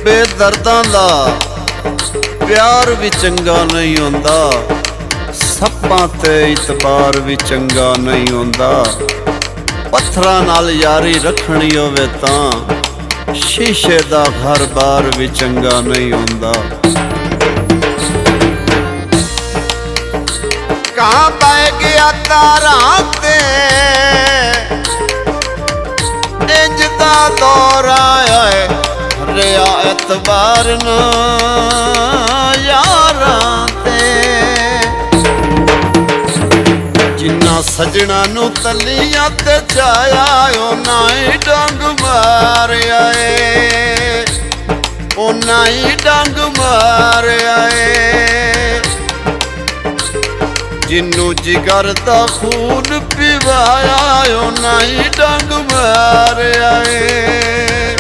ਬੇਦਰਦਾਂ ਦਾ ਪਿਆਰ ਵੀ ਚੰਗਾ ਨਹੀਂ ਹੁੰਦਾ, ਸੱਪਾਂ ਤੇ ਇਤਬਾਰ ਵੀ ਚੰਗਾ ਨਹੀਂ ਹੁੰਦਾ। ਪੱਥਰਾਂ ਨਾਲ ਯਾਰੀ ਰੱਖਣੀ ਹੋਵੇ ਤਾਂ ਸ਼ੀਸ਼ੇ ਦਾ ਘਰ-ਬਾਰ ਵੀ ਚੰਗਾ ਨਹੀਂ ਹੁੰਦਾ। ਕਾਂ ਪੈ ਗਿਆ ਤਾਰਾਂ ਤੇ ਇੰਜ ਦਾ ਦੌਰ ਆਇਆ ਰਿਆ ਇਤਬਾਰ ਨਾ ਯਾਰਾਂ ਤੇ। ਜਿੰਨਾ ਸਜਣਾ ਨੂੰ ਤਲੀਆਂ ਤੇ ਚਾਇਆ ਉਹਨਾਂ ਹੀ ਡੰਗ ਮਾਰਿਆ ਏ, ਉਹਨਾਂ ਹੀ ਡੰਗ ਮਾਰਿਆ ਏ। ਜਿੰਨੂੰ ਜਿਗਰ ਦਾ ਖੂਨ ਪਿਵਾਇਆ ਉਹਨਾਂ ਹੀ ਡੰਗ ਮਾਰਿਆ ਏ,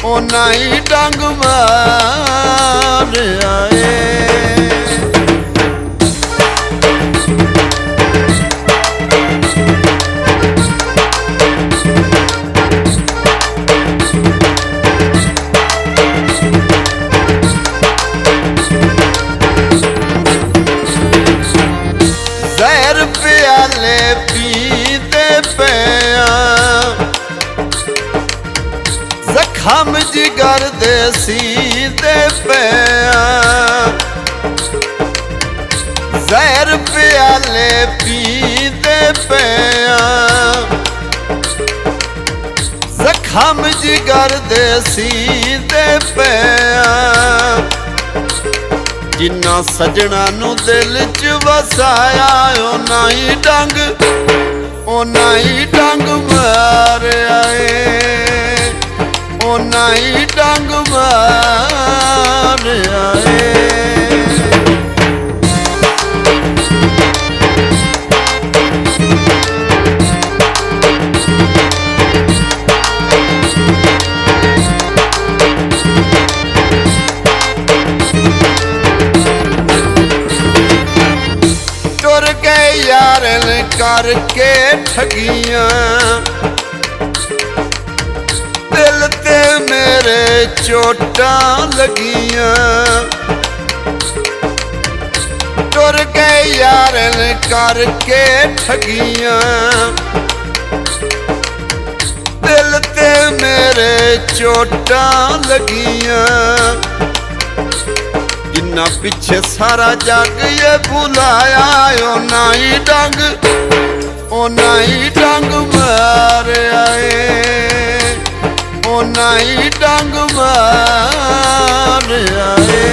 ਉਹਨਾਂ ਹੀ ਡੰਗ ਮਾਰਿਆ ਏ। ਜ਼ਹਿਰ ਪਿਆਲੇ ਪੀਂਦੇ ਪਿਆ, ਜ਼ਖਮ ਜਿਗਰ ਦੇ ਸੀਂਦੇ ਪਿਆ। ਜ਼ਹਿਰ ਪਿਆਲੇ ਪੀਂਦੇ ਪਿਆ, ਜ਼ਖਮ ਜਿਗਰ ਦੇ ਸੀਂਦੇ ਪਿਆ। ਜਿੰਨਾ ਸਜਣਾ ਨੂੰ ਦਿਲ ਚ ਵਸਾਇਆ ਉਹਨਾਂ ਹੀ ਡੰਗ, ਉਹਨਾਂ ਹੀ ਡੰਗ ਮਾਰਿਆ ਏ, ਉਹਨਾਂ ਹੀ ਡੰਗ ਮਾਰਿਆ ਏ। ਟੁਰ ਗਏ ਯਾਰਨ ਕਰਕੇ ਠਗੀਆਂ, ਦਿਲ ਤੇ ਮੇਰੇ ਚੋਟਾਂ ਲੱਗੀਆਂ। ਟੁਰ ਗਏ ਯਾਰਨ ਕਰਕੇ ਠਗੀਆਂ, ਦਿਲ ਤੇ ਮੇਰੇ ਚੋਟਾਂ ਲੱਗੀਆਂ। ਜਿੰਨਾ ਪਿੱਛੇ ਸਾਰਾ ਜੱਗ ਇਹ ਭੁਲਾਇਆ ਉਹਨਾਂ ਹੀ ਡੰਗ, ਉਹਨਾਂ ਹੀ ਡੰਗ ਮਾਰਿਆ ਏ, ਉਹਨਾਂ ਹੀ ਡੰਗ ਮਾਰਿਆ ਏ।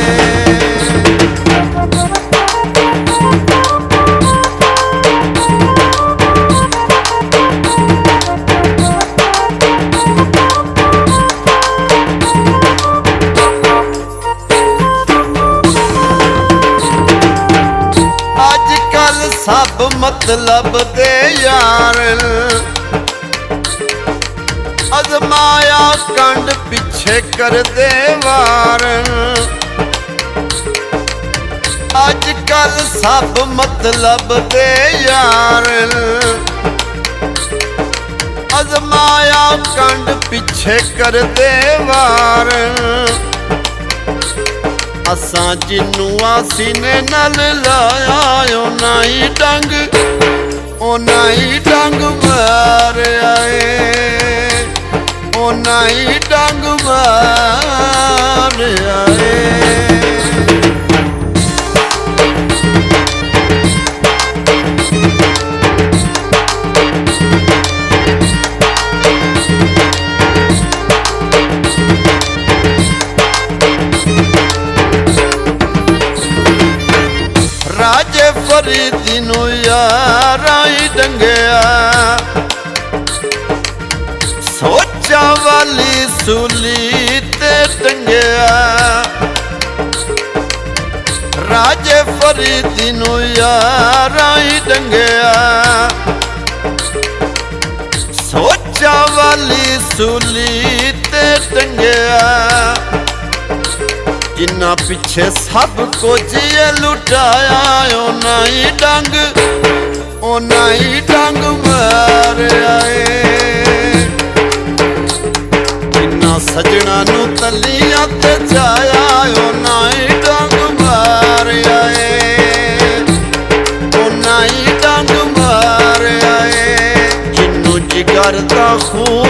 ਸਭ ਮਤਲਬ ਦੇ ਯਾਰ ਅਜ਼ਮਾਇਆ ਕੰਡ ਪਿੱਛੇ ਕਰਦੇ ਵਾਰ। ਅੱਜ ਕੱਲ ਸਭ ਮਤਲਬ ਦੇ ਯਾਰ ਅਜ਼ਮਾਇਆ ਕੰਡ ਪਿੱਛੇ ਕਰਦੇ ਵਾਰ। ਅਸਾਂ ਜਿੰਨੂੰ ਆਸੀਨੇ ਨਾਲ ਲਾਇਆ ਉਹਨਾਂ ਹੀ ਡੰਗ, ਉਹਨਾਂ ਹੀ ਡੰਗ ਮਾਰਿਆ ਏ, ਉਹਨਾਂ ਹੀ ਡੰਗ ਮਾਰਿਆ ਏ। ਰਾਜੇ ਫਰੀਦੀ ਨੂੰ ਯਾਰਾਂ ਹੀ ਡੰਗਿਆ, ਸੋਚਾਂ ਵਾਲੀ ਸੂਲੀ ਤੇ ਟੰਗਿਆ। ਰਾਜੇ ਫਰੀਦੀ ਨੂੰ ਯਾਰਾਂ ਹੀ ਡੰਗਿਆ, ਸੋਚਾਂ ਵਾਲੀ ਸੂਲੀ ਤੇ ਟੰਗਿਆ। ਜਿੰਨਾ ਪਿੱਛੇ ਸਭ ਕੁਝ ਇਹ ਲੁਟਾਇਆ ਉਹਨਾਂ ਹੀ ਡੰਗ, ਉਹਨਾਂ ਹੀ ਡੰਗ ਮਾਰਿਆ ਏ। ਜਿੰਨਾ ਜਿਨ੍ਹਾਂ ਸੱਜਣਾ ਨੂੰ ਤਲੀਆਂ ਤੇ ਜਾਇਆ ਉਹਨਾਂ ਹੀ ਡੰਗ ਮਾਰਿਆ ਏ, ਉਹਨਾਂ ਹੀ ਡੰਗ ਮਾਰਿਆ ਏ। ਜਿਹਨੂੰ ਜਿਗਰ ਦਾ ਖੂਨ